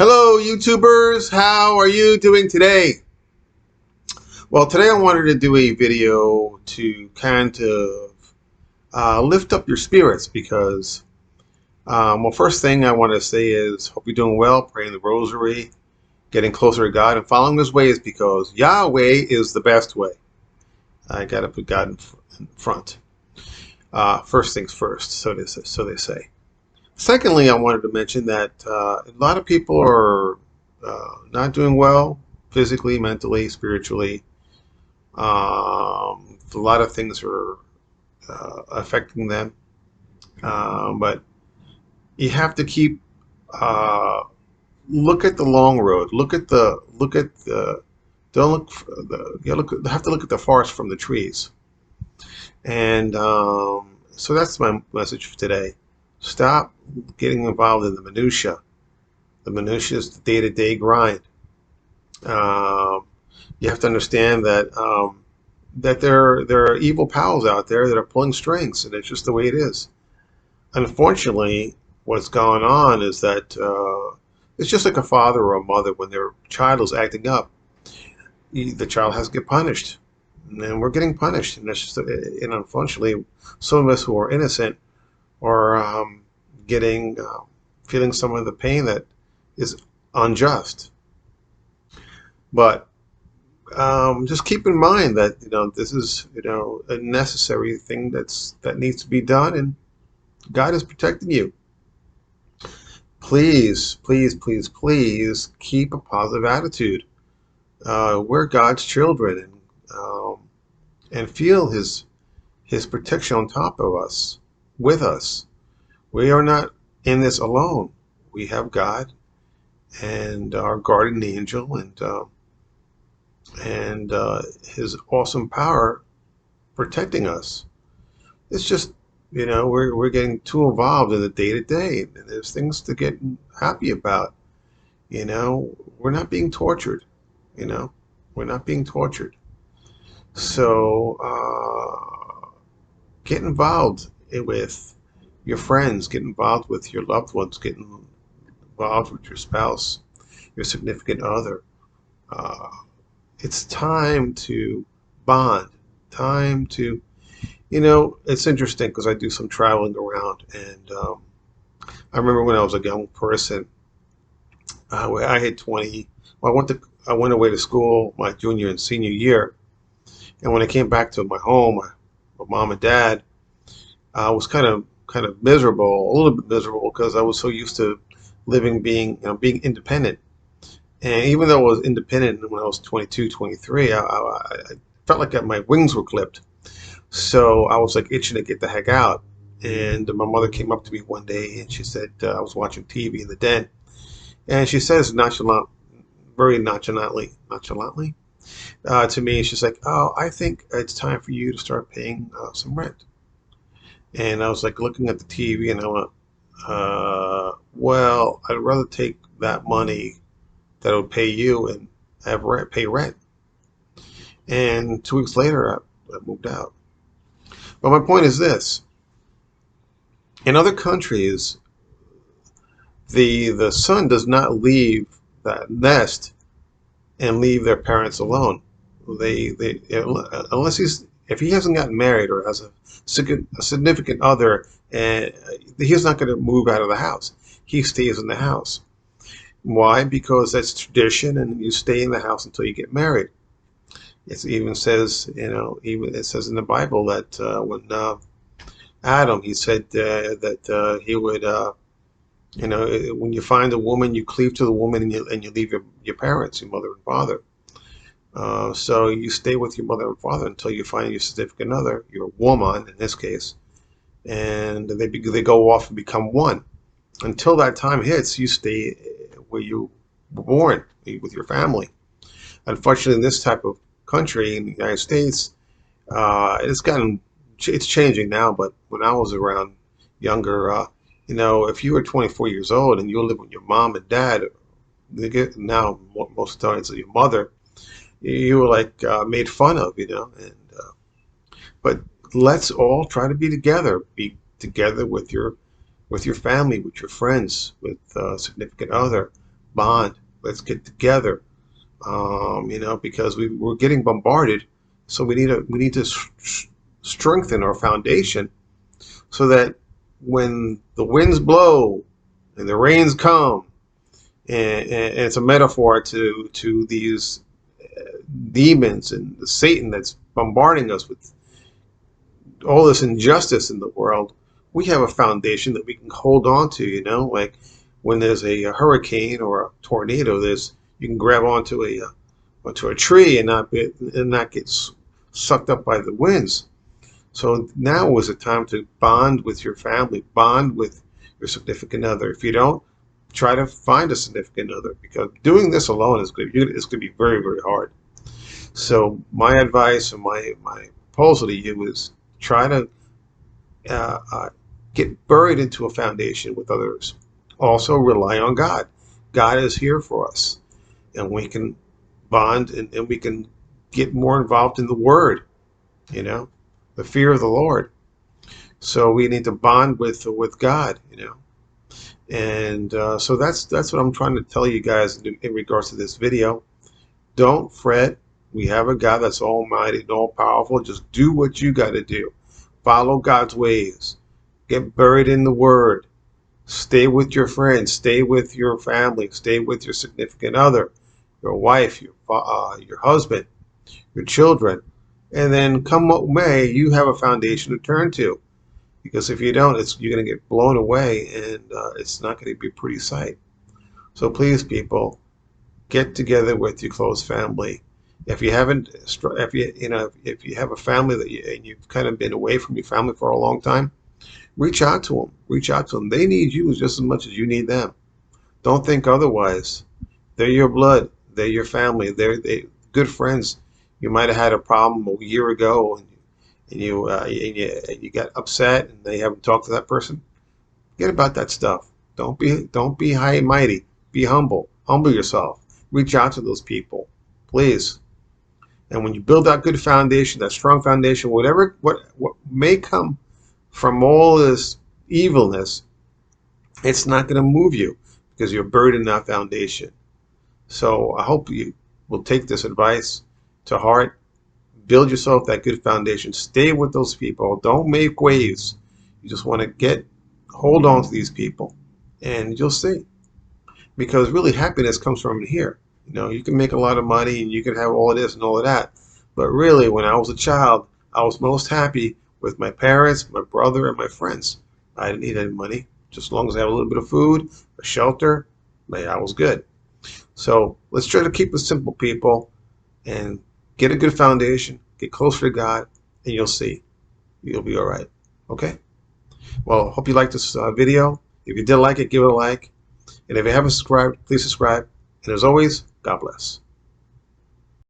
Hello, YouTubers. How are you doing today? Well, today I wanted to do a video to kind of lift up your spirits because, well, first thing I want to say is hope you're doing well, praying the rosary, getting closer to God, and following His ways because Yahweh is the best way. I got to put God in front. First things first, so they say. Secondly, I wanted to mention that a lot of people are not doing well physically, mentally, spiritually. A lot of things are affecting them, but you have to keep look at the long road. Look at the don't look for the you have to look at the forest from the trees. And so that's my message for today. Stop getting involved in the minutia. The minutia is the day-to-day grind. Um, you have to understand that there are evil powers out there that are pulling strings, and it's just the way it is. Unfortunately, what's going on is that it's just like a father or a mother when their child is acting up. The child has to get punished, and we're getting punished, and that's just and unfortunately, some of us who are innocent are getting feeling some of the pain that is unjust. But just keep in mind that this is a necessary thing that needs to be done, and God is protecting you. Please, please, please, please keep a positive attitude. We're God's children, and feel His protection on top of us, with us. We are not in this alone. We have God and our guardian angel, and His awesome power protecting us. It's just, we're getting too involved in the day to day, and there's things to get happy about. We're not being tortured. You know, we're not being tortured. So get involved with your friends, get involved with your loved ones, get involved with your spouse, your significant other. Uh, it's time to bond. Time to it's interesting because I do some traveling around, and I remember when I was a young person, I had 20. Well, I went away to school my junior and senior year, and when I came back to my home, my mom and dad, I was kind of miserable, a little bit miserable because I was so used to being independent. And even though I was independent when I was 22, 23, I felt like my wings were clipped. So I was like itching to get the heck out. And my mother came up to me one day and she said, I was watching TV in the den, and she says very nonchalantly to me, she's like, "Oh, I think it's time for you to start paying some rent." And I was like looking at the TV, and I went, "Well, I'd rather take that money that would pay you and pay rent." And 2 weeks later, I moved out. But my point is this: in other countries, the son does not leave that nest and leave their parents alone. They unless if he hasn't gotten married or has a significant other, and he's not going to move out of the house. He stays in the house. Why? Because that's tradition, and you stay in the house until you get married. It even says, even it says in the Bible that when Adam, he said that he would, when you find a woman, you cleave to the woman, and you leave your parents, your mother and father. So you stay with your mother and father until you find your significant other, your woman in this case, and they go off and become one. Until that time hits, you stay where you were born with your family. Unfortunately, in this type of country in the United States, it's changing now. But when I was around younger, if you were 24 years old and you live with your mom and dad, they get now most of the time it's your mother. You were like made fun of, and but let's all try to be together with your family, with your friends, with significant other. bond. Let's get together. Because we're getting bombarded, so we need to strengthen our foundation so that when the winds blow and the rains come, and it's a metaphor to these demons and Satan that's bombarding us with all this injustice in the world, we have a foundation that we can hold on to. Like when there's a hurricane or a tornado, there's you can grab onto a tree and not get sucked up by the winds. So now is the time to bond with your family, bond with your significant other. If you don't, try to find a significant other, because doing this alone is good. It's going to be very, very hard. So my advice and my proposal to you is try to uh, uh, get buried into a foundation with others. Also rely on God. God is here for us, and we can bond, and we can get more involved in the Word. You know, the fear of the Lord. So we need to bond with God. And so that's what I'm trying to tell you guys in regards to this video. Don't fret. We have a God that's almighty and all powerful. Just do what you got to do. Follow God's ways. Get buried in the Word. Stay with your friends. Stay with your family. Stay with your significant other, your wife, your husband, your children. And then come what may, you have a foundation to turn to. Because if you don't, you're going to get blown away, and it's not going to be a pretty sight. So please, people, get together with your close family. If you haven't, if you have a family and you've kind of been away from your family for a long time, reach out to them. Reach out to them. They need you just as much as you need them. Don't think otherwise. They're your blood. They're your family. They good friends. You might have had a problem a year ago, and you got upset, and they haven't talked to that person. Forget about that stuff. Don't be high and mighty. Be humble. Humble yourself. Reach out to those people, please. And when you build that good foundation, that strong foundation, what may come from all this evilness, it's not going to move you because you're buried in that foundation. So I hope you will take this advice to heart. Build yourself that good foundation. Stay with those people. Don't make waves. You just want to hold on to these people, and you'll see. Because really, happiness comes from here. You can make a lot of money and you can have all of this and all of that. But really, when I was a child, I was most happy with my parents, my brother, and my friends. I didn't need any money. Just as long as I had a little bit of food, a shelter, I was good. So let's try to keep it simple, people, and get a good foundation, get closer to God, and you'll see. You'll be all right. Okay? Well, hope you liked this video. If you did like it, give it a like. And if you haven't subscribed, please subscribe. And as always, God bless.